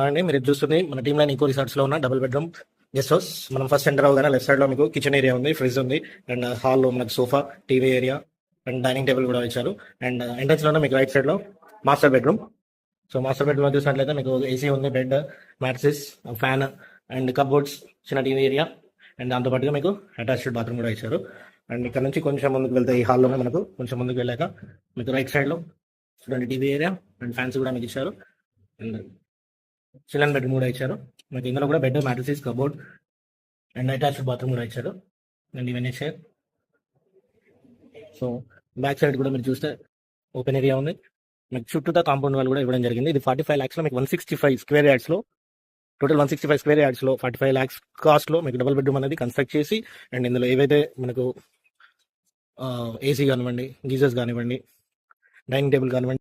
అండి మీరు ఇది చూస్తుంది మన టీమ్ లైన్ ఈకో రిసార్ట్స్ లో ఉన్న డబుల్ బెడ్రూమ్ గెస్ట్ హౌస్. మనం ఫస్ట్ ఎంటర్ అవగానే లెఫ్ట్ సైడ్ లో మీకు కిచెన్ ఏరియా ఉంది, ఫ్రిడ్జ్ ఉంది, అండ్ హాల్లో మనకు sofa, TV area and dining table కూడా ఇచ్చారు. అండ్ ఎంట్రన్స్ లోనే మీకు రైట్ సైడ్ లో master bedroom. So master bedroom లో చూసినట్లయితే మీకు ఏసీ ఉంది, bed, mattress, fan and cupboards, చిన్న టీవీ ఏరియా అండ్ దాంతోపాటుగా మీకు అటాచ్డ్ బాత్రూమ్ కూడా ఇచ్చారు. అండ్ ఇక్కడ నుంచి కొంచెం ముందుకు వెళ్తే ఈ హాల్లోనే మనకు కొంచెం ముందుకు వెళ్ళాక మీకు రైట్ సైడ్ లో చూడండి టీవీ ఏరియా అండ్ ఫ్యాన్స్ కూడా మీకు ఇచ్చారు. అండ్ చిల్డ్రన్ బెడ్రూమ్ కూడా ఇచ్చారు. మీకు ఇందులో కూడా bed, mattresses, cupboard and attached bathroom కూడా ఇచ్చారు. అండ్ ఇవన్నీ షేర్. సో బ్యాక్ సైడ్ కూడా మీరు చూస్తే ఓపెన్ ఏరియా ఉంది. మీకు చుట్టూతా కాంపౌండ్ వాళ్ళు కూడా ఇవ్వడం జరిగింది. ఇది 45 lakhs లో మీకు 165 స్క్వేర్ యార్డ్స్ లో, టోటల్ 165 స్క్వేర్ యార్డ్స్ లో 45 lakhs కాస్ట్ లో మీకు డబుల్ బెడ్రూమ్ అనేది కన్స్ట్రక్ట్ చేసి, అండ్ ఇందులో ఏవైతే మనకు ఏసీ కానివ్వండి, గీజర్స్ కానివ్వండి, డైనింగ్ టేబుల్ కానివ్వండి,